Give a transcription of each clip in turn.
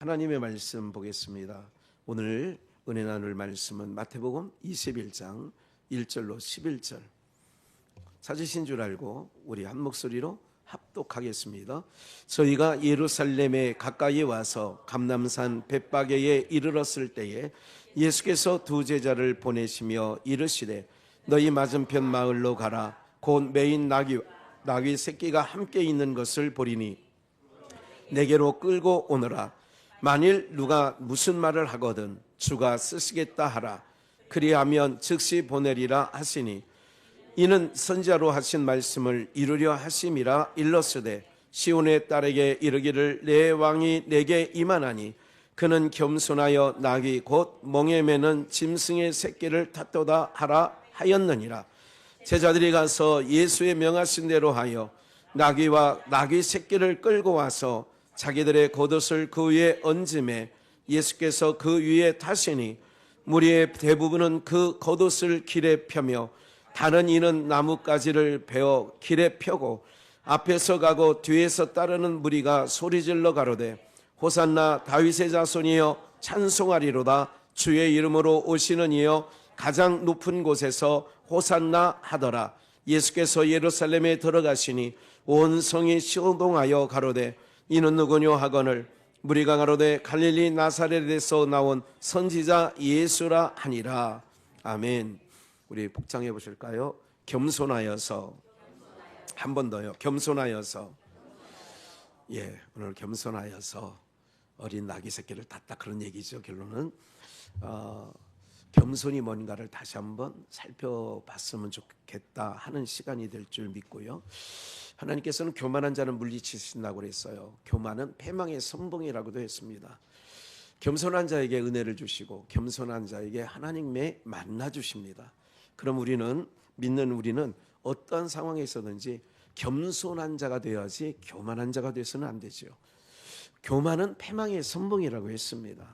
하나님의 말씀 보겠습니다. 오늘 은혜 나눌 말씀은 마태복음 21장 1절로 11절. 찾으신 줄 알고 우리 한 목소리로 합독하겠습니다. 저희가 예루살렘에 가까이 와서 감람산 벳바게에 이르렀을 때에 예수께서 두 제자를 보내시며 이르시되 너희 맞은편 마을로 가라. 곧 매인 나귀 새끼가 함께 있는 것을 보리니 내게로 끌고 오너라. 만일 누가 무슨 말을 하거든 주가 쓰시겠다 하라. 그리하면 즉시 보내리라 하시니 이는 선지자로 하신 말씀을 이루려 하심이라. 일렀으되 시온의 딸에게 이르기를 내 왕이 내게 임하나니 그는 겸손하여 나귀 곧 멍에 매는 짐승의 새끼를 탔도다 하라 하였느니라. 제자들이 가서 예수의 명하신 대로 하여 나귀와 나귀 새끼를 끌고 와서 자기들의 겉옷을 그 위에 얹음에 예수께서 그 위에 타시니 무리의 대부분은 그 겉옷을 길에 펴며 다른 이는 나뭇가지를 베어 길에 펴고 앞에서 가고 뒤에서 따르는 무리가 소리질러 가로되 호산나 다윗의 자손이여 찬송하리로다. 주의 이름으로 오시는 이여 가장 높은 곳에서 호산나 하더라. 예수께서 예루살렘에 들어가시니 온 성이 시동하여 가로되 이는 누구뇨 하거늘 무리가 가로되 갈릴리 나사렛에서 나온 선지자 예수라 하니라. 아멘. 우리 복창해 보실까요? 겸손하여서. 한 번 더요. 겸손하여서. 예, 오늘 겸손하여서 어린 나귀 새끼를 탔다, 그런 얘기죠. 결론은 겸손이 뭔가를 다시 한번 살펴봤으면 좋겠다 하는 시간이 될 줄 믿고요. 하나님께서는 교만한 자는 물리치신다고 그랬어요. 교만은 패망의 선봉이라고도 했습니다. 겸손한 자에게 은혜를 주시고 겸손한 자에게 하나님의 만나 주십니다. 그럼 믿는 우리는 어떠한 상황에 있어든지 겸손한 자가 되어야지 교만한 자가 되어서는 안 되죠. 교만은 패망의 선봉이라고 했습니다.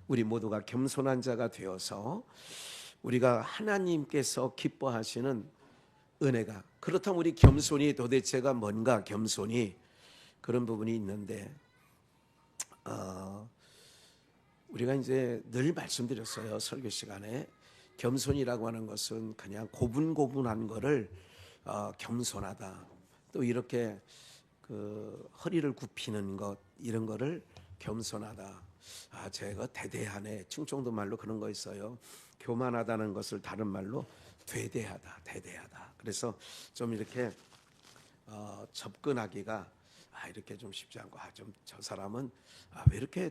우리 모두가 겸손한 자가 되어서 우리가 하나님께서 기뻐하시는 은혜가, 그렇다면 우리 겸손이 도대체가 뭔가, 겸손이 그런 부분이 있는데 우리가 이제 늘 말씀드렸어요. 설교 시간에 겸손이라고 하는 것은 그냥 고분고분한 거를 겸손하다, 또 이렇게 그 허리를 굽히는 것, 이런 거를 겸손하다. 제가 대대하네, 충청도 말로 그런 거 있어요. 교만하다는 것을 다른 말로 대대하다. 그래서 좀 이렇게 접근하기가 이렇게 좀 쉽지 않고 좀 저 사람은 왜 이렇게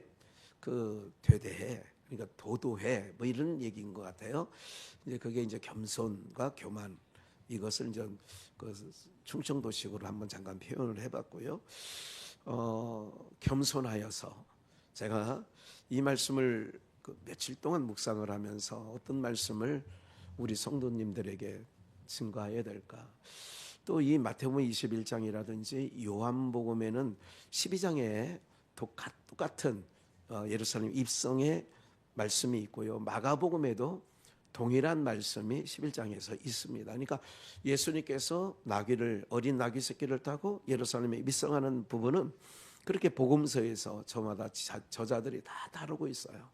그 대대해, 그러니까 도도해, 뭐 이런 얘기인 것 같아요. 이제 그게 이제 겸손과 교만, 이것을 이제 그 충청도식으로 한번 잠깐 표현을 해봤고요. 겸손하여서 제가 이 말씀을 며칠 동안 묵상을 하면서 어떤 말씀을 우리 성도님들에게 증거해야 될까? 또 이 마태복음 21장이라든지 요한복음에는 12장에 똑같은 예루살렘 입성의 말씀이 있고요. 마가복음에도 동일한 말씀이 11장에서 있습니다. 그러니까 예수님께서 어린 나귀 새끼를 타고 예루살렘에 입성하는 부분은 그렇게 복음서에서 저마다 저자들이 다 다루고 있어요.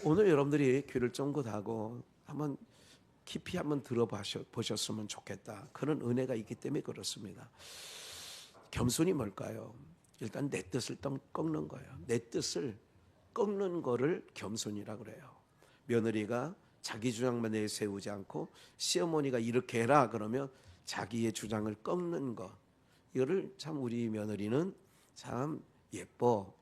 오늘 여러분들이 귀를 쫑긋하고 한번 깊이 한번 들어보셨으면 좋겠다, 그런 은혜가 있기 때문에 그렇습니다. 겸손이 뭘까요? 일단 내 뜻을 꺾는 거예요. 내 뜻을 꺾는 거를 겸손이라고 그래요. 며느리가 자기 주장만 내세우지 않고 시어머니가 이렇게 해라 그러면 자기의 주장을 꺾는 것, 이거를 참 우리 며느리는 참 예뻐,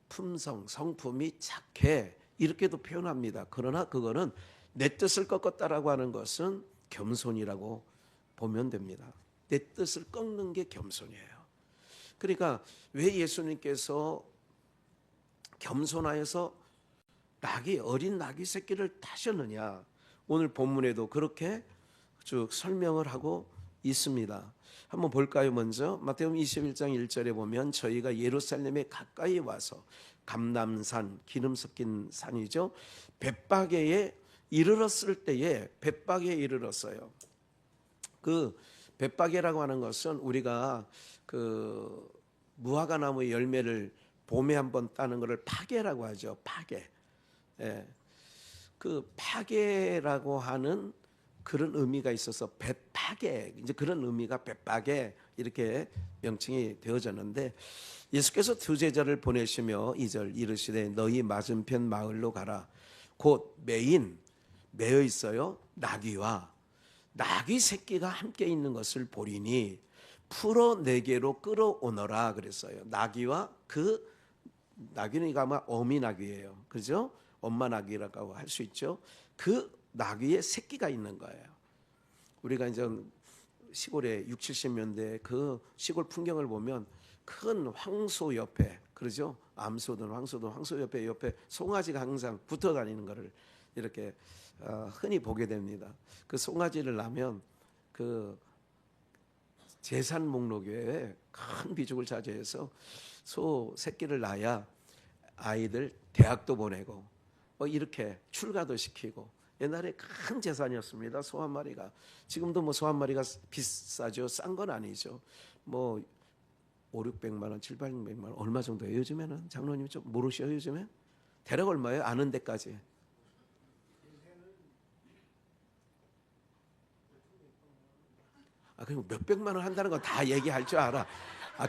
품성, 성품이 착해, 이렇게도 표현합니다. 그러나 그거는 내 뜻을 꺾었다라고 하는 것은 겸손이라고 보면 됩니다. 내 뜻을 꺾는 게 겸손이에요. 그러니까 왜 예수님께서 겸손하여서 어린 나귀 새끼를 타셨느냐, 오늘 본문에도 그렇게 쭉 설명을 하고 있습니다. 한번 볼까요? 먼저 마태복음 21장 1절에 보면 저희가 예루살렘에 가까이 와서 감람산, 기름 섞인 산이죠, 벳바게에 이르렀을 때에, 벳바게에 이르렀어요. 그 벳바게라고 하는 것은 우리가 그 무화과 나무의 열매를 봄에 한번 따는 것을 파괴라고 하죠. 파괴. 예. 그 파괴라고 하는 그런 의미가 있어서 배파괴, 이제 그런 의미가 배파괴 이렇게 명칭이 되어졌는데, 예수께서 두 제자를 보내시며 2절 이르시되 너희 맞은편 마을로 가라. 곧 매여 있어요. 나귀 새끼가 함께 있는 것을 보리니 풀어 내게로 끌어오너라 그랬어요. 나귀는 아마 어미 나귀예요. 그죠? 엄마 나귀라고 할 수 있죠. 그 나귀의 새끼가 있는 거예요. 우리가 이제 시골에 6, 70년대 그 시골 풍경을 보면 큰 황소 옆에, 그러죠? 암소든 황소 옆에 송아지가 항상 붙어 다니는 것을 이렇게 흔히 보게 됩니다. 그 송아지를 낳으면 그 재산 목록에 큰 비중을 차지해서 소 새끼를 낳아야 아이들 대학도 보내고 이렇게 출가도 시키고, 옛날에 큰 재산이었습니다. 소 한 마리가. 지금도 뭐 소 한 마리가 비싸죠. 싼 건 아니죠. 뭐 5, 600만 원, 7, 800만 원 얼마 정도예요 요즘에는? 장로님 좀 모르셔요 요즘에? 대략 얼마예요? 아는 데까지. 그리고 몇백만 원 한다는 거 다 얘기할 줄 알아.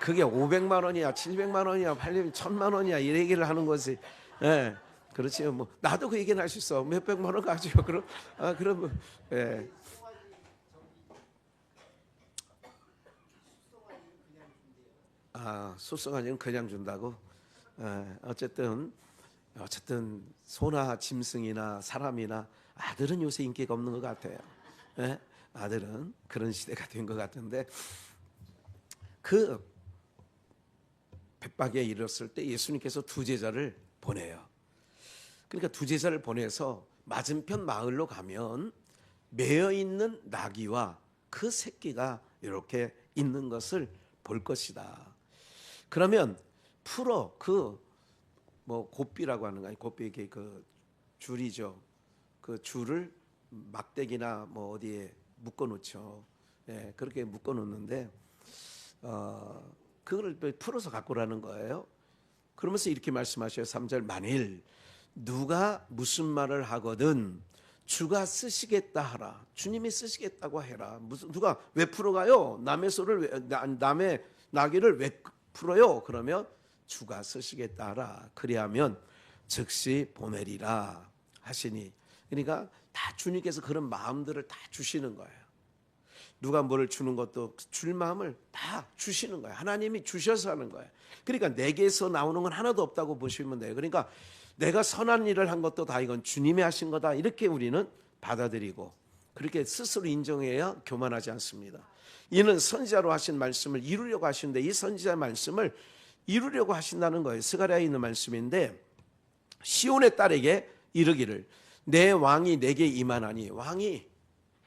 그게 500만 원이야, 700만 원이야, 800, 1000만 원이야 이 얘기를 하는 거지. 예. 그렇지. 뭐 나도 그 얘기는 할 수 있어. 몇백만 원 가지고 그럼 예. 소송아지는 그냥 준다고. 어쨌든 소나 짐승이나 사람이나 아들은 요새 인기가 없는 것 같아요. 예? 아들은 그런 시대가 된 것 같은데, 그 벳박에 이르렀을 때 예수님께서 두 제자를 보내요. 그러니까 두 제자를 보내서 맞은편 마을로 가면 매여 있는 나귀와 그 새끼가 이렇게 있는 것을 볼 것이다. 그러면 풀어, 고삐라고 하는 거 아니, 고삐 이게 그 줄이죠. 그 줄을 막대기나 어디에 묶어 놓죠. 예, 그렇게 묶어 놓는데 그걸 풀어서 갖고 오라는 거예요. 그러면서 이렇게 말씀하셔요. 3절 만일 누가 무슨 말을 하거든 주가 쓰시겠다 하라. 주님이 쓰시겠다고 해라. 누가 왜 풀어가요? 남의 나귀를 왜 풀어요? 그러면 주가 쓰시겠다 하라. 그리하면 즉시 보내리라 하시니. 그러니까 다 주님께서 그런 마음들을 다 주시는 거예요. 누가 뭐를 주는 것도 줄 마음을 다 주시는 거예요. 하나님이 주셔서 하는 거예요. 그러니까 내게서 나오는 건 하나도 없다고 보시면 돼요. 그러니까 내가 선한 일을 한 것도 다 이건 주님이 하신 거다, 이렇게 우리는 받아들이고 그렇게 스스로 인정해야 교만하지 않습니다. 이는 선지자로 하신 말씀을 이루려고 하시는데, 이 선지자 말씀을 이루려고 하신다는 거예요. 스가랴에 있는 말씀인데, 시온의 딸에게 이르기를 내 왕이 내게 임하나니. 왕이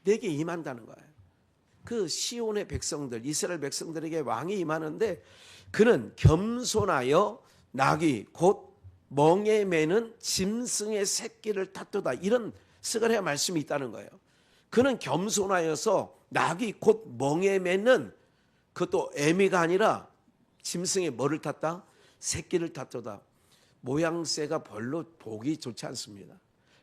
내게 임한다는 거예요. 그 시온의 백성들, 이스라엘 백성들에게 왕이 임하는데, 그는 겸손하여 나귀 곧 멍에 매는 짐승의 새끼를 탓도다, 이런 스가랴 말씀이 있다는 거예요. 그는 겸손하여서 나귀 곧 멍에 매는, 그것도 애미가 아니라 짐승의 뭐를 탔다? 새끼를 탔도다. 모양새가 별로 보기 좋지 않습니다.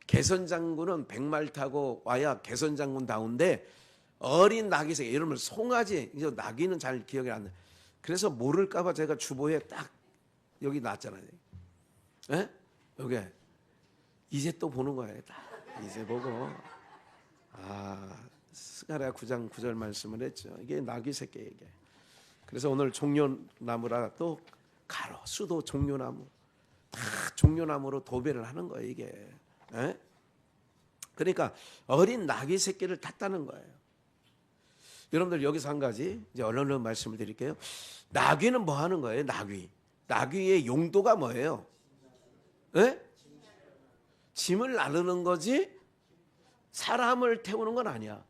개선장군은 백말 타고 와야 개선장군다운데, 어린 나귀 새끼, 이러면 송아지, 이제 나귀는 잘 기억이 안 나요. 그래서 모를까봐 제가 주보에 딱 여기 놨잖아요. 예? 여기 이제 또 보는 거예요. 딱 이제 보고, 스가랴 9장 9절 말씀을 했죠. 이게 나귀 새끼에게. 그래서 오늘 종려나무라, 또 가로 수도 종려나무, 다 종려나무로 도배를 하는 거예요, 이게. 예? 그러니까 어린 나귀 새끼를 탔다는 거예요. 여러분들 여기서 한 가지 이제 얼른 말씀을 드릴게요. 나귀는 뭐 하는 거예요? 나귀의 용도가 뭐예요? 예? 짐을 나르는 거지 사람을 태우는 건 아니야.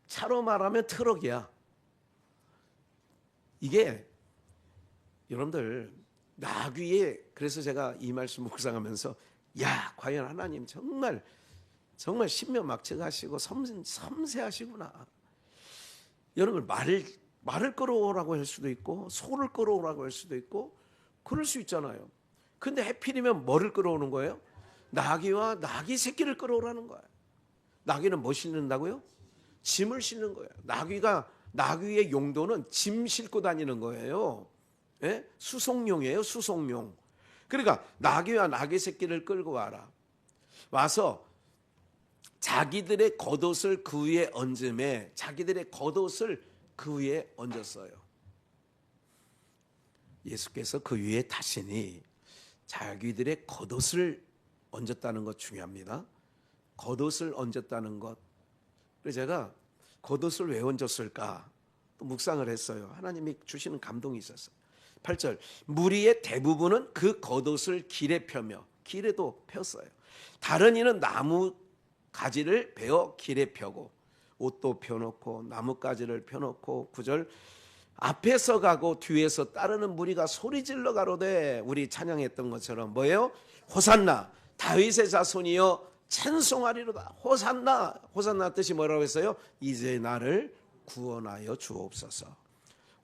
차로 말하면 트럭이야. 이게 여러분들 나귀의, 그래서 제가 이 말씀 묵상하면서 과연 하나님 정말 신명막측하시고 섬세하시구나. 여러분, 말을 말을 끌어오라고 할 수도 있고 소를 끌어오라고 할 수도 있고 그럴 수 있잖아요. 근데 하필이면 뭐를 끌어오는 거예요? 나귀와 나귀 새끼를 끌어오라는 거예요. 나귀는 뭐 싣는다고요? 짐을 싣는 거예요. 나귀의 용도는 짐 싣고 다니는 거예요. 예? 수송용이에요, 수송용. 그러니까 나귀와 나귀 새끼를 끌고 와서 자기들의 겉옷을 그 위에 얹음에 자기들의 겉옷을 그 위에 얹었어요. 예수께서 그 위에 타시니 자기들의 겉옷을 얹었다는 것 중요합니다. 겉옷을 얹었다는 것. 그래서 제가 겉옷을 왜 얹었을까? 또 묵상을 했어요. 하나님이 주시는 감동이 있었어요. 8절 무리의 대부분은 그 겉옷을 길에 펴며 길에도 폈어요. 다른 이는 나무 가지를 베어 길에 펴고 옷도 펴놓고 나뭇가지를 펴놓고 9절 앞에서 가고 뒤에서 따르는 무리가 소리질러 가로되 우리 찬양했던 것처럼 뭐예요? 호산나 다윗의 자손이여 찬송하리로다. 호산나. 호산나 뜻이 뭐라고 했어요? 이제 나를 구원하여 주옵소서.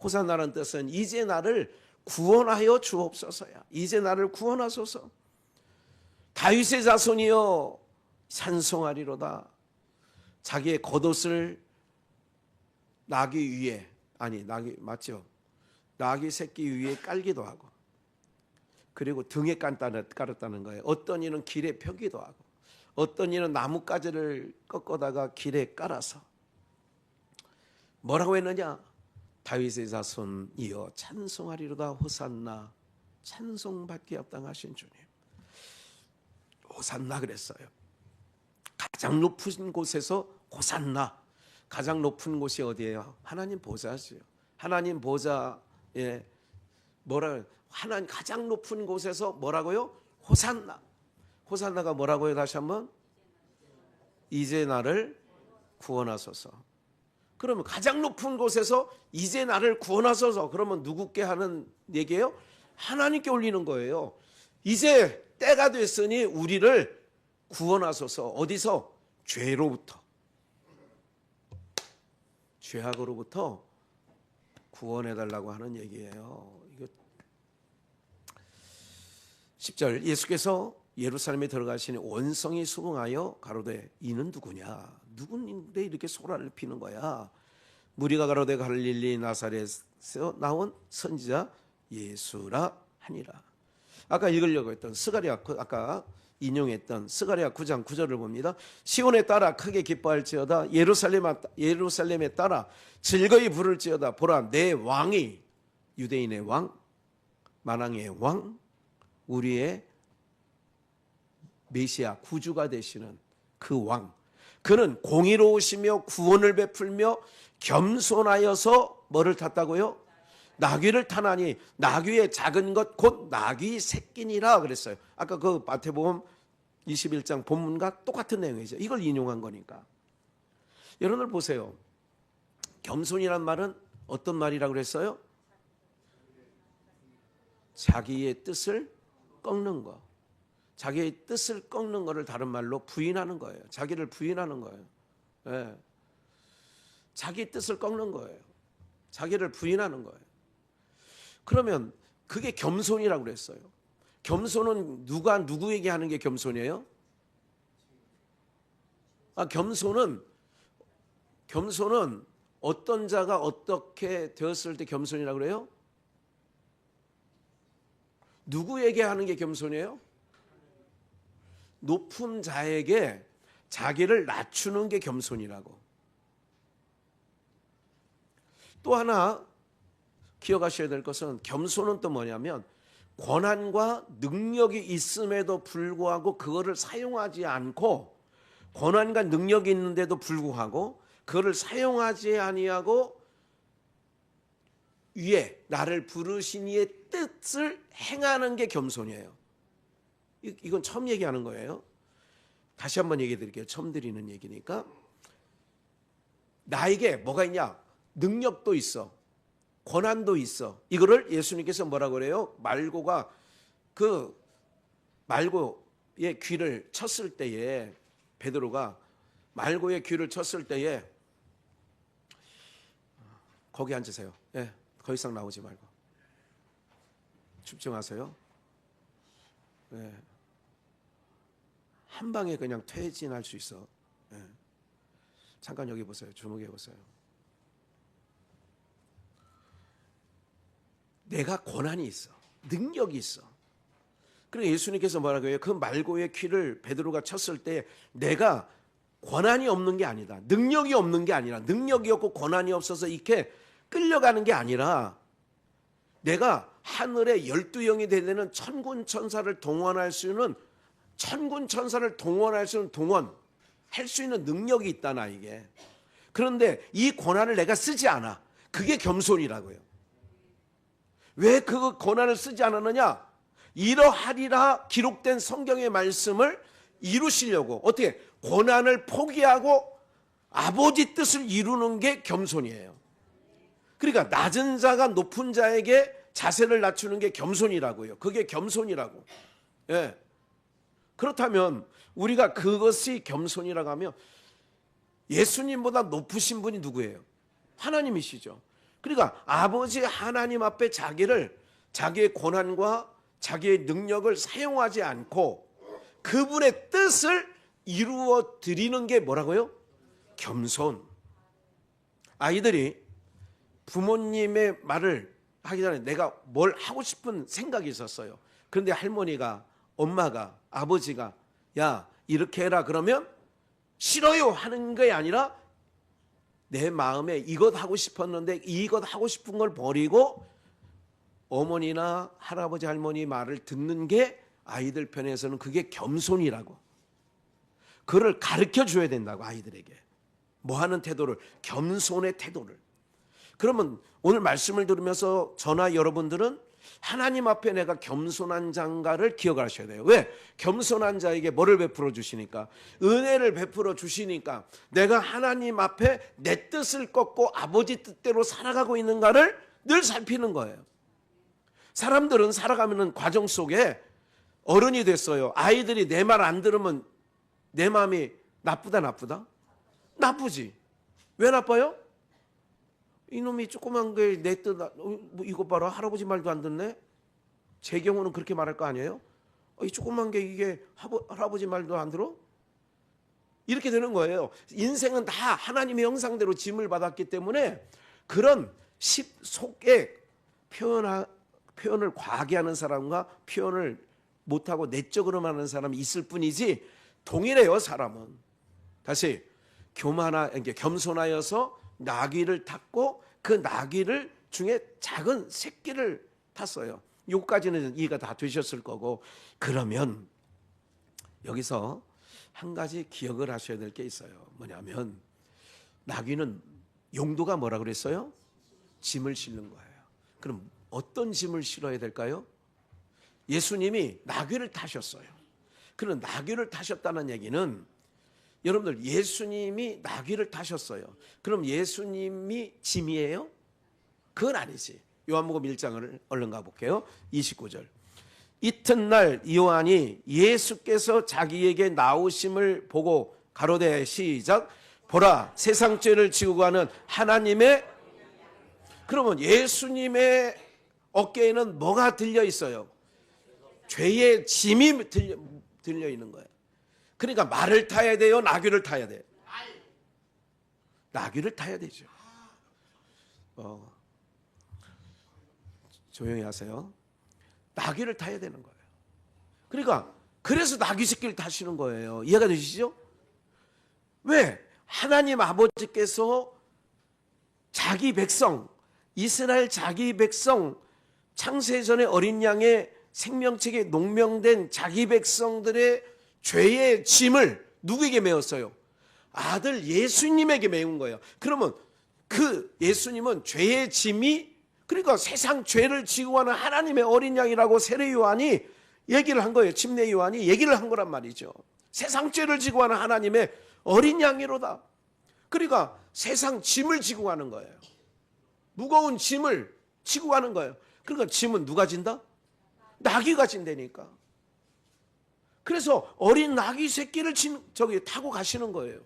호산나라는 뜻은 이제 나를 구원하여 주옵소서야. 이제 나를 구원하소서. 다윗의 자손이여 찬송하리로다. 자기의 겉옷을 나귀 위에 나귀 맞죠? 나귀 새끼 위에 깔기도 하고 그리고 등에 깔았다는 거예요. 어떤 이는 길에 펴기도 하고 어떤 이는 나뭇가지를 꺾어다가 길에 깔아서 뭐라고 했느냐? 다윗의 자손이여 찬송하리로다. 호산나. 찬송받기 합당하신 주님. 호산나 그랬어요. 가장 높은 곳에서 호산나. 가장 높은 곳이 어디예요? 하나님 보좌지요. 하나님 보좌에 하나님 가장 높은 곳에서 뭐라고요? 호산나. 호산나가 뭐라고요? 다시 한번 이제 나를 구원하소서. 그러면 가장 높은 곳에서 이제 나를 구원하소서. 그러면 누구께 하는 얘기예요? 하나님께 올리는 거예요. 이제 때가 됐으니 우리를 구원하소서. 어디서? 죄로부터. 죄악으로부터 구원해달라고 하는 얘기예요. 10절 예수께서 예루살렘에 들어가시니 원성이 수긍하여 가로되 이는 누구냐? 누군데 이렇게 소란을 피는 거야? 무리가 가로되 갈릴리 나사렛에서 나온 선지자 예수라 하니라. 아까 읽으려고 했던 스가랴 아까 인용했던 스가랴 9장 9절을 봅니다. 시온에 따라 크게 기뻐할지어다. 예루살렘에 따라 즐거이 부를지어다. 보라 내 왕이 유대인의 왕 만왕의 왕 우리의 메시아 구주가 되시는 그 왕 그는 공의로우시며 구원을 베풀며 겸손하여서 뭐를 탔다고요? 나귀를 타나니 나귀의 작은 것 곧 나귀 새끼니라 그랬어요. 아까 그 마태복음 21장 본문과 똑같은 내용이죠. 이걸 인용한 거니까. 여러분들 보세요. 겸손이란 말은 어떤 말이라고 그랬어요? 자기의 뜻을 꺾는 거. 자기의 뜻을 꺾는 거를 다른 말로 부인하는 거예요. 자기를 부인하는 거예요. 네. 자기 뜻을 꺾는 거예요. 자기를 부인하는 거예요. 그러면 그게 겸손이라고 그랬어요. 겸손은 누구에게 하는 게 겸손이에요? 겸손은 어떤 자가 어떻게 되었을 때 겸손이라고 그래요? 누구에게 하는 게 겸손이에요? 높은 자에게 자기를 낮추는 게 겸손이라고. 또 하나 기억하셔야 될 것은 겸손은 또 뭐냐면 권한과 능력이 있음에도 불구하고 그거를 사용하지 않고 권한과 능력이 있는데도 불구하고 그거를 사용하지 아니하고 위에 나를 부르신 이의 뜻을 행하는 게 겸손이에요. 이건 처음 얘기하는 거예요. 다시 한번 얘기해 드릴게요. 처음 드리는 얘기니까. 나에게 뭐가 있냐? 능력도 있어. 권한도 있어. 이거를 예수님께서 뭐라고 그래요? 말고가 그 말고의 귀를 쳤을 때에 베드로가 말고의 귀를 쳤을 때에 거기 앉으세요. 예, 더 이상 나오지 말고 집중하세요. 예. 한 방에 그냥 퇴진할 수 있어. 예. 잠깐 여기 보세요. 주목해 보세요. 내가 권한이 있어. 능력이 있어. 그래서 예수님께서 뭐라고 해요? 그 말고의 퀴를 베드로가 쳤을 때 내가 권한이 없는 게 아니다. 능력이 없는 게 아니라 능력이 없고 권한이 없어서 이렇게 끌려가는 게 아니라 내가 하늘의 12영이 되는 천군 천사를 동원할 수 있는 천군 천사를 동원할 수 있는 동원할 수 있는 능력이 있다 나에게. 그런데 이 권한을 내가 쓰지 않아. 그게 겸손이라고요. 왜 그 권한을 쓰지 않았느냐? 이러하리라 기록된 성경의 말씀을 이루시려고 어떻게 권한을 포기하고 아버지 뜻을 이루는 게 겸손이에요. 그러니까 낮은 자가 높은 자에게 자세를 낮추는 게 겸손이라고요. 그게 겸손이라고. 예. 그렇다면 우리가 그것이 겸손이라고 하면 예수님보다 높으신 분이 누구예요? 하나님이시죠. 그러니까 아버지 하나님 앞에 자기의 권한과 자기의 능력을 사용하지 않고 그분의 뜻을 이루어 드리는 게 뭐라고요? 겸손. 아이들이 부모님의 말을 하기 전에 내가 뭘 하고 싶은 생각이 있었어요. 그런데 할머니가, 엄마가, 아버지가 야 이렇게 해라 그러면 싫어요 하는 게 아니라 내 마음에 이것 하고 싶었는데 이것 하고 싶은 걸 버리고 어머니나 할아버지 할머니 말을 듣는 게 아이들 편에서는 그게 겸손이라고. 그를 가르쳐 줘야 된다고 아이들에게. 뭐 하는 태도를, 겸손의 태도를. 그러면 오늘 말씀을 들으면서 저나 여러분들은 하나님 앞에 내가 겸손한 자인가를 기억하셔야 돼요. 왜? 겸손한 자에게 뭐를 베풀어 주시니까? 은혜를 베풀어 주시니까 내가 하나님 앞에 내 뜻을 꺾고 아버지 뜻대로 살아가고 있는가를 늘 살피는 거예요. 사람들은 살아가는 과정 속에 어른이 됐어요. 아이들이 내 말 안 들으면 내 마음이 나쁘다? 나쁘지. 왜 나빠요? 이놈이 조그만 게 내 뜻, 이거 봐라 할아버지 말도 안 듣네. 제 경우는 그렇게 말할 거 아니에요? 이 조그만 게 이게 할아버지 말도 안 들어? 이렇게 되는 거예요. 인생은 다 하나님의 형상대로 짐을 받았기 때문에 그런 속에 표현을 과하게 하는 사람과 표현을 못하고 내적으로만 하는 사람이 있을 뿐이지 동일해요. 사람은. 다시 겸손하여서 나귀를 탔고 그 나귀를 중에 작은 새끼를 탔어요. 요까지는 이해가 다 되셨을 거고. 그러면 여기서 한 가지 기억을 하셔야 될 게 있어요. 뭐냐면 나귀는 용도가 뭐라 그랬어요? 짐을 실는 거예요. 그럼 어떤 짐을 실어야 될까요? 예수님이 나귀를 타셨어요. 그럼 나귀를 타셨다는 얘기는 여러분들 예수님이 나귀를 타셨어요. 그럼 예수님이 짐이에요? 그건 아니지. 요한복음 1장을 얼른 가볼게요. 29절. 이튿날 요한이 예수께서 자기에게 나오심을 보고 가로되 시작. 보라 세상 죄를 지고 가는 하나님의. 그러면 예수님의 어깨에는 뭐가 들려 있어요? 죄의 짐이 들려 있는 거예요. 그러니까 말을 타야 돼요? 나귀를 타야 돼요? 나귀를 타야 되죠. 조용히 하세요. 나귀를 타야 되는 거예요. 그러니까 그래서 나귀 새끼를 타시는 거예요. 이해가 되시죠? 왜? 하나님 아버지께서 자기 백성, 이스라엘 자기 백성, 창세전에 어린 양의 생명책에 농명된 자기 백성들의 죄의 짐을 누구에게 메웠어요? 아들 예수님에게 메운 거예요. 그러면 그 예수님은 죄의 짐이, 그러니까 세상 죄를 지고 가는 하나님의 어린 양이라고 세례 요한이 얘기를 한 거예요. 침례 요한이 얘기를 한 거란 말이죠. 세상 죄를 지고 가는 하나님의 어린 양이로다. 그러니까 세상 짐을 지고 가는 거예요. 무거운 짐을 지고 가는 거예요. 그러니까 짐은 누가 진다? 나귀가 진다니까. 그래서 어린 나귀 새끼를 타고 가시는 거예요.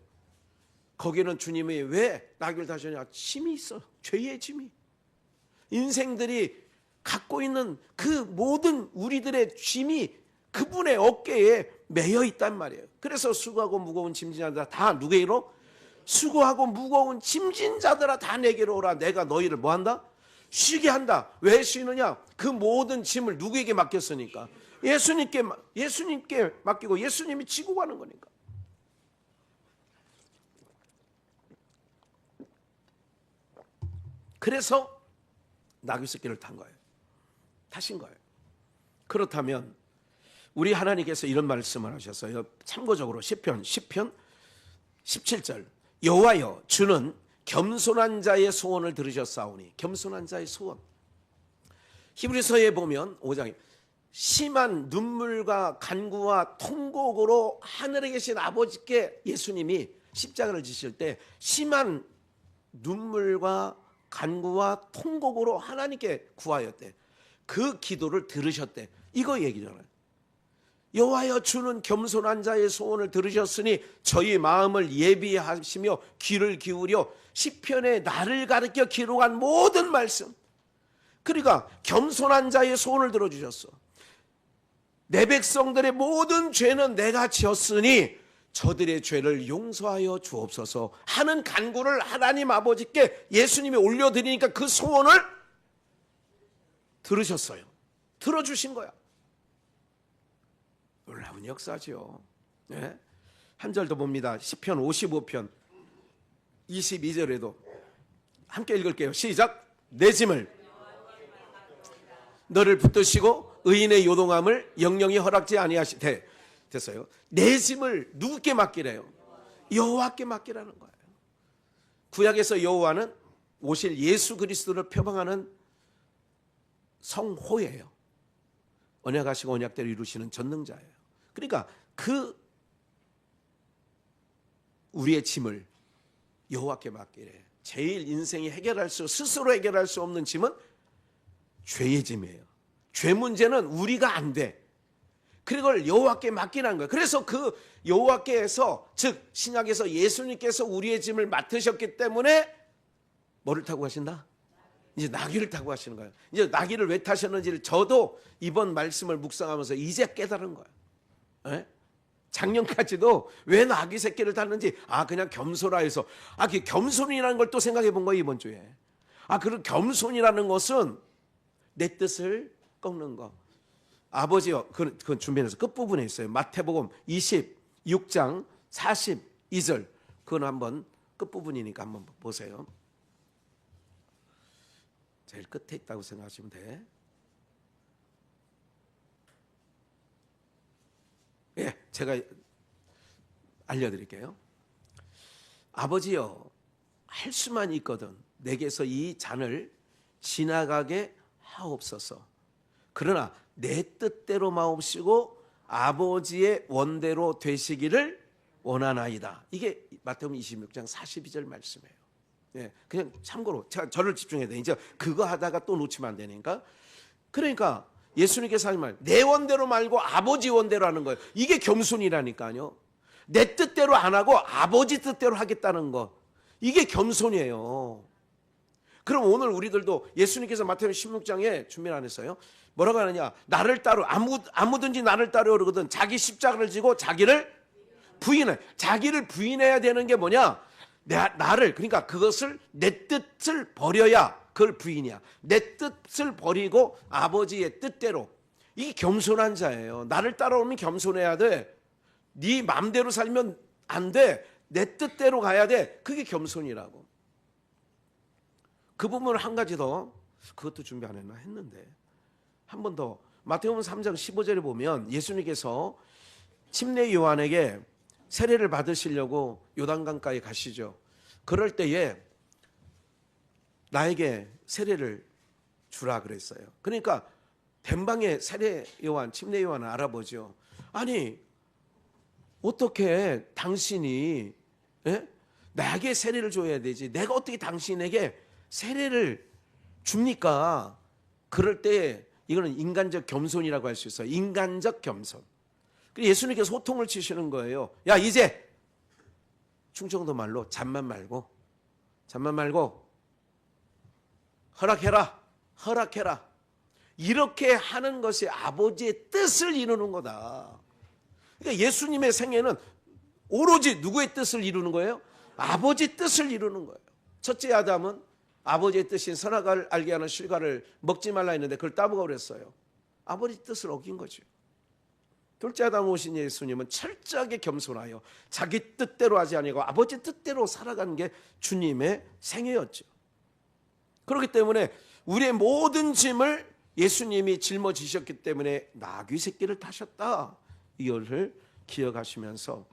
거기는 주님이 왜 나귀를 다셨냐? 짐이 있어. 죄의 짐이. 인생들이 갖고 있는 그 모든 우리들의 짐이 그분의 어깨에 매여 있단 말이에요. 그래서 수고하고 무거운 짐진 자들아 다 누구에게로? 수고하고 무거운 짐진 자들아 다 내게로 오라. 내가 너희를 뭐한다? 쉬게 한다. 왜 쉬느냐? 그 모든 짐을 누구에게 맡겼으니까? 예수님께 맡기고 예수님이 지고 가는 거니까. 그래서 나귀 새끼를 탄 거예요. 타신 거예요. 그렇다면 우리 하나님께서 이런 말씀을 하셨어요. 참고적으로 시편 17절 여호와여 주는 겸손한 자의 소원을 들으셨사오니. 겸손한 자의 소원. 히브리서에 보면 5장에 심한 눈물과 간구와 통곡으로 하늘에 계신 아버지께 예수님이 십자가를 지실 때 심한 눈물과 간구와 통곡으로 하나님께 구하였대. 그 기도를 들으셨대. 이거 얘기잖아요. 여호와여 주는 겸손한 자의 소원을 들으셨으니 저희 마음을 예비하시며 귀를 기울여 시편에 나를 가르쳐 기록한 모든 말씀. 그러니까 겸손한 자의 소원을 들어주셨어. 내 백성들의 모든 죄는 내가 지었으니 저들의 죄를 용서하여 주옵소서 하는 간구를 하나님 아버지께 예수님이 올려드리니까 그 소원을 들으셨어요. 들어주신 거야. 놀라운 역사죠. 네? 한 절 더 봅니다. 시편 55편 22절에도 함께 읽을게요. 시작. 내 짐을 너를 붙드시고 의인의 요동함을 영영이 허락지 아니하시되. 됐어요. 내 짐을 누구께 맡기래요? 여호와께 맡기라는 거예요. 구약에서 여호와는 오실 예수 그리스도를 표방하는 성호예요. 언약하시고 언약대로 이루시는 전능자예요. 그러니까 그 우리의 짐을 여호와께 맡기래. 제일 인생이 스스로 해결할 수 없는 짐은 죄의 짐이에요. 죄 문제는 우리가 안 돼. 그걸 여호와께 맡기라는 거예요. 그래서 그 여호와께서, 즉 신약에서 예수님께서 우리의 짐을 맡으셨기 때문에 뭐를 타고 가신다? 이제 나귀를 타고 가시는 거예요. 이제 나귀를 왜 타셨는지를 저도 이번 말씀을 묵상하면서 이제 깨달은 거예요. 에? 작년까지도 왜 나귀 새끼를 탔는지, 그냥 겸손하여서. 그 겸손이라는 걸 또 생각해 본 거예요, 이번 주에. 그런 겸손이라는 것은 내 뜻을 꺾는 거. 아버지요, 그건 준비해서 끝부분에 있어요. 마태복음 26장 42절. 그건 한번 끝부분이니까 한번 보세요. 제일 끝에 있다고 생각하시면 돼. 예, 제가 알려드릴게요. 아버지여, 할 수만 있거든 내게서 이 잔을 지나가게 하옵소서. 그러나 내 뜻대로 마옵시고 아버지의 원대로 되시기를 원하나이다. 이게 마태복음 26장 42절 말씀이에요. 예, 그냥 참고로 저를 집중해야 돼. 이제 그거 하다가 또 놓치면 안 되니까. 그러니까 예수님께서 하신 말, 내 원대로 말고 아버지 원대로 하는 거예요. 이게 겸손이라니까요. 내 뜻대로 안 하고 아버지 뜻대로 하겠다는 거. 이게 겸손이에요. 그럼 오늘 우리들도 예수님께서 마태복음 16장에 준비를 안 했어요. 뭐라고 하느냐? 나를 따로 아무든지 나를 따르려 그러거든. 자기 십자가를 지고 자기를 부인해. 자기를 부인해야 되는 게 뭐냐? 나를, 그러니까 그것을 내 뜻을 버려야 그걸 부인이야. 내 뜻을 버리고 아버지의 뜻대로. 이게 겸손한 자예요. 나를 따라오면 겸손해야 돼. 네 마음대로 살면 안 돼. 내 뜻대로 가야 돼. 그게 겸손이라고. 그 부분을 한 가지 더, 그것도 준비 안 했나 했는데 한 번 더. 마태복음 3장 15절에 보면 예수님께서 침례 요한에게 세례를 받으시려고 요단강가에 가시죠. 그럴 때에 나에게 세례를 주라 그랬어요. 그러니까 뱀방의 세례 요한, 침례 요한을 알아보죠. 아니, 어떻게 당신이 나에게 세례를 줘야 되지? 내가 어떻게 당신에게 세례를 줍니까? 그럴 때 이거는 인간적 겸손이라고 할 수 있어요. 인간적 겸손. 예수님께서 호통을 치시는 거예요. 야, 이제 충청도 말로 잠만 말고 허락해라 이렇게 하는 것이 아버지의 뜻을 이루는 거다. 그러니까 예수님의 생애는 오로지 누구의 뜻을 이루는 거예요? 아버지의 뜻을 이루는 거예요. 첫째 아담은 아버지의 뜻인 선악과를 알게 하는 실과를 먹지 말라 했는데 그걸 따먹어 버렸어요. 아버지 뜻을 어긴 거죠. 둘째 아담 오신 예수님은 철저하게 겸손하여 자기 뜻대로 하지 아니고 아버지 뜻대로 살아가는 게 주님의 생애였죠. 그렇기 때문에 우리의 모든 짐을 예수님이 짊어지셨기 때문에 나귀 새끼를 타셨다. 이거를 기억하시면서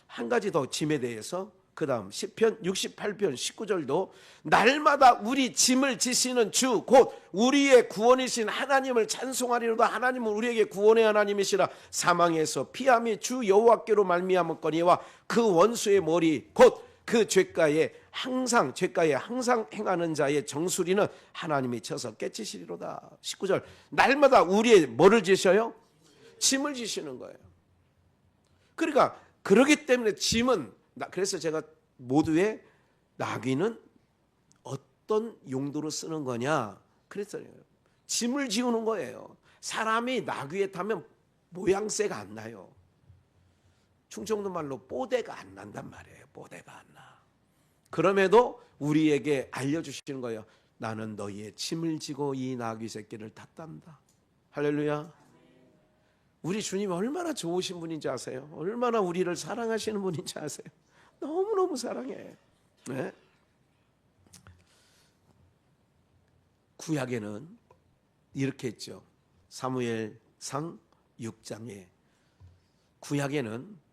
한 가지 더 짐에 대해서 그 다음 시편 68편 19절도 날마다 우리 짐을 지시는 주 곧 우리의 구원이신 하나님을 찬송하리로다. 하나님은 우리에게 구원의 하나님이시라. 사망에서 피함이 주 여호와께로 말미암았거니와 그 원수의 머리 곧 그 죄가에 항상 행하는 자의 정수리는 하나님이 쳐서 깨치시리로다. 19절 날마다 우리의 뭐를 지셔요? 짐을 지시는 거예요. 그러니까 그러기 때문에 짐은, 그래서 제가 모두의 나귀는 어떤 용도로 쓰는 거냐 그랬어요. 짐을 지우는 거예요. 사람이 나귀에 타면 모양새가 안 나요. 충청도 말로 뽀대가 안 난단 말이에요. 뽀대가 안 나. 그럼에도 우리에게 알려주시는 거예요. 나는 너희의 짐을 지고 이 나귀 새끼를 탔단다. 할렐루야. 우리 주님이 얼마나 좋으신 분인지 아세요? 얼마나 우리를 사랑하시는 분인지 아세요? 너무너무 사랑해. 네? 구약에는 이렇게 했죠. 사무엘상 6장에 구약에는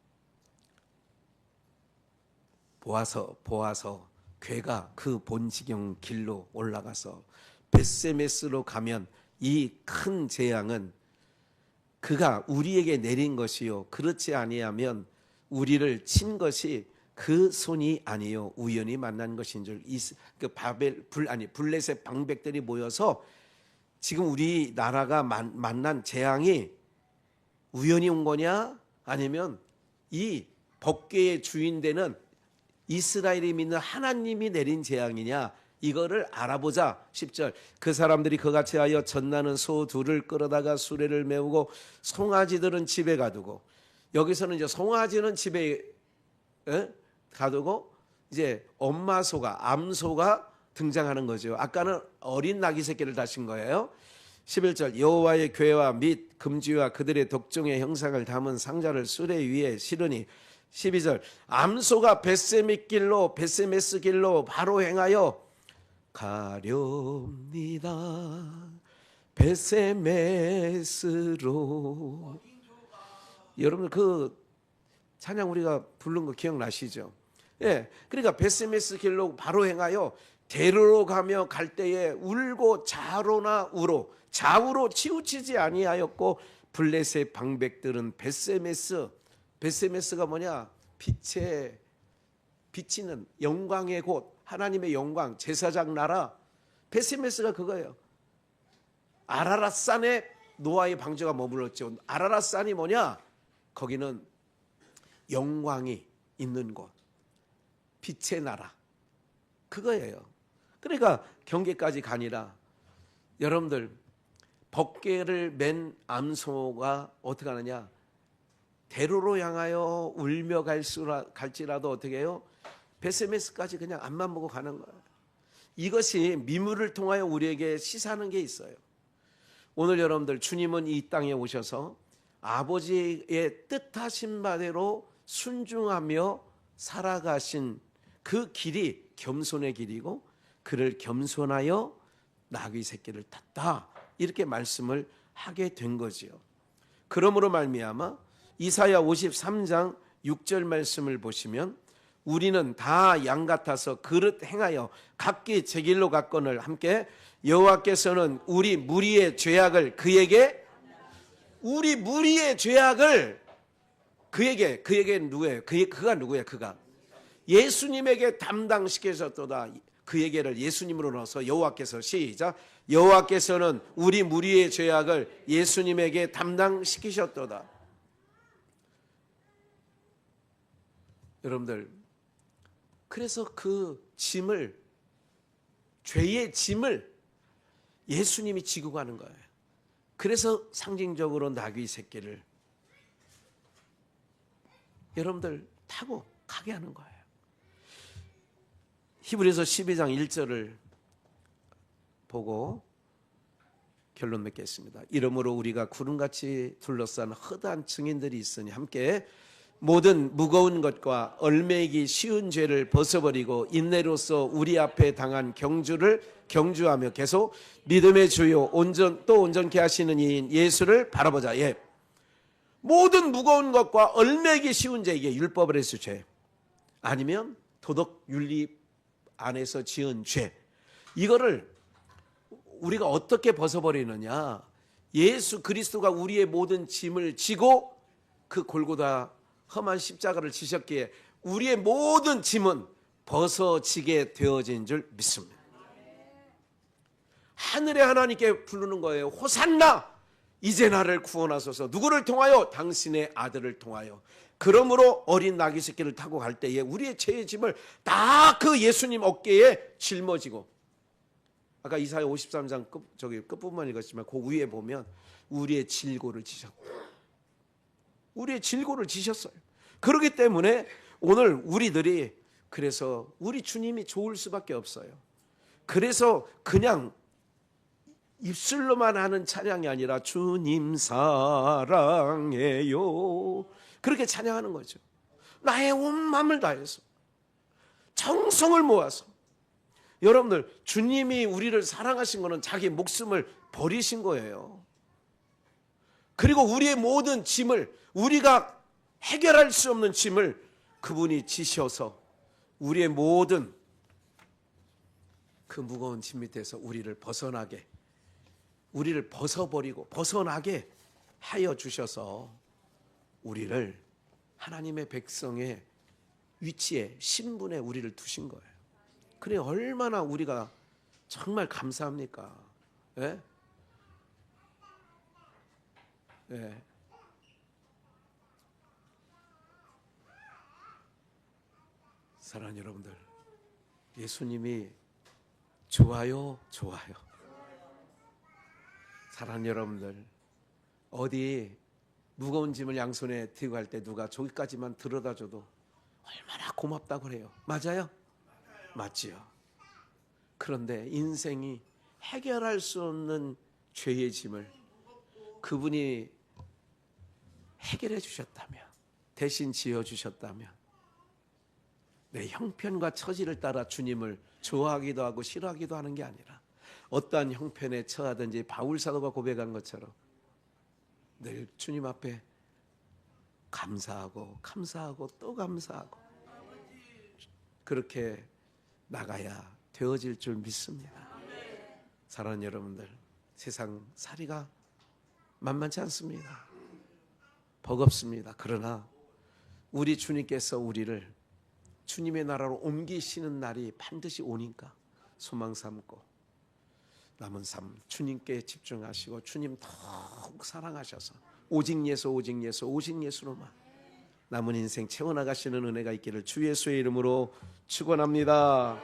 보아서 괴가 그 본지경 길로 올라가서 벳세메스로 가면 이 큰 재앙은 그가 우리에게 내린 것이요 그렇지 아니하면 우리를 친 것이 그 손이 아니요 우연히 만난 것인 줄. 그 블레셋 방백들이 모여서 지금 우리나라가 만난 재앙이 우연히 온 거냐 아니면 이 법궤의 주인 되는 이스라엘이 믿는 하나님이 내린 재앙이냐, 이거를 알아보자. 10절 그 사람들이 그같이 하여 젖나는 소 둘을 끌어다가 수레를 메우고 송아지들은 집에 가두고, 여기서는 이제 송아지는 집에 가두고 이제 엄마 소가, 암소가 등장하는 거죠. 아까는 어린 나귀 새끼를 다신 거예요. 11절 여호와의 궤와 및 금지와 그들의 독종의 형상을 담은 상자를 수레 위에 실으니, 12절 암소가 벳세메스 길로 바로 행하여 가렵니다. 벳세메스로. 여러분 그 찬양 우리가 부른 거 기억나시죠? 예, 그러니까 벳세메스 길로 바로 행하여 대로로 가며 갈 때에 울고 좌로나 우로 좌우로 치우치지 아니하였고, 블레셋 방백들은 벳세메스가 뭐냐? 비치는 영광의 곳, 하나님의 영광, 제사장 나라. 벳세메스가 그거예요. 아라랏산에 노아의 방주가 머물렀죠. 아라랏산이 뭐냐? 거기는 영광이 있는 곳, 빛의 나라, 그거예요. 그러니까 경계까지 가니라. 여러분들 법궤를 맨 암소가 어떻게 하느냐? 대로로 향하여 울며 갈지라도 어떻게 해요? 벳세메스까지 그냥 앞만 보고 가는 거예요. 이것이 미물을 통하여 우리에게 시사하는 게 있어요. 오늘 여러분들 주님은 이 땅에 오셔서 아버지의 뜻하신 바대로 순종하며 살아가신 그 길이 겸손의 길이고, 그를 겸손하여 나귀 새끼를 탔다, 이렇게 말씀을 하게 된 거지요. 그러므로 말미암아 이사야 53장 6절 말씀을 보시면, 우리는 다 양 같아서 그릇 행하여 각기 제 길로 갔거늘 함께 여호와께서는 우리 무리의 죄악을 그에게, 우리 무리의 죄악을 그에게 누구예요? 그가 누구예요? 그가 예수님에게 담당시키셨도다. 그 얘기를 예수님으로 넣어서 여호와께서, 시작, 여호와께서는 우리 무리의 죄악을 예수님에게 담당시키셨도다. 여러분들 그래서 그 짐을, 죄의 짐을 예수님이 지고 가는 거예요. 그래서 상징적으로 나귀 새끼를 여러분들 타고 가게 하는 거예요. 히브리서 12장 1절을 보고 결론 맺겠습니다. 이러므로 우리가 구름같이 둘러싼 허다한 증인들이 있으니 함께 모든 무거운 것과 얽매이기 쉬운 죄를 벗어버리고 인내로서 우리 앞에 당한 경주를 경주하며 계속 믿음의 주요 또 온전케 하시는 이인 예수를 바라보자. 예. 모든 무거운 것과 얽매이기 쉬운 죄, 이게 율법을 해서 죄, 아니면 도덕 윤리 안에서 지은 죄, 이거를 우리가 어떻게 벗어버리느냐? 예수 그리스도가 우리의 모든 짐을 지고 그 골고다 험한 십자가를 지셨기에 우리의 모든 짐은 벗어지게 되어진 줄 믿습니다. 하늘의 하나님께 부르는 거예요. 호산나! 이제 나를 구원하소서. 누구를 통하여? 당신의 아들을 통하여. 그러므로 어린 나귀 새끼를 타고 갈 때에 우리의 죄의 짐을 다 그 예수님 어깨에 짊어지고, 아까 이사야 53장 끝부분만 읽었지만 그 위에 보면 우리의 질고를 지셨다. 우리의 질고를 지셨어요. 그렇기 때문에 오늘 우리들이, 그래서 우리 주님이 좋을 수밖에 없어요. 그래서 그냥 입술로만 하는 찬양이 아니라 주님 사랑해요, 그렇게 찬양하는 거죠. 나의 온 마음을 다해서 정성을 모아서. 여러분들, 주님이 우리를 사랑하신 것은 자기 목숨을 버리신 거예요. 그리고 우리의 모든 짐을, 우리가 해결할 수 없는 짐을 그분이 지셔서 우리의 모든 그 무거운 짐 밑에서 우리를 벗어나게, 우리를 벗어버리고 벗어나게 하여 주셔서 우리를 하나님의 백성의 위치에, 신분에 우리를 두신 거예요. 그래, 얼마나 우리가 정말 감사합니까? 예? 예. 사랑하는 여러분들, 예수님이 좋아요, 좋아요. 사랑하는 여러분들, 어디 무거운 짐을 양손에 들고 갈 때 누가 저기까지만 들어다줘도 얼마나 고맙다고 그래요. 맞아요? 맞지요. 그런데 인생이 해결할 수 없는 죄의 짐을 그분이 해결해 주셨다면, 대신 지어 주셨다면, 내 형편과 처지를 따라 주님을 좋아하기도 하고 싫어하기도 하는 게 아니라 어떠한 형편에 처하든지 바울 사도가 고백한 것처럼 늘 주님 앞에 감사하고 감사하고 또 감사하고 그렇게 나가야 되어질 줄 믿습니다. 사랑하는 여러분들, 세상 살이가 만만치 않습니다. 버겁습니다. 그러나 우리 주님께서 우리를 주님의 나라로 옮기시는 날이 반드시 오니까 소망 삼고 남은 삶 주님께 집중하시고 주님 더욱 사랑하셔서 오직 예수, 오직 예수, 오직 예수로만 남은 인생 채워나가시는 은혜가 있기를 주 예수의 이름으로 축원합니다.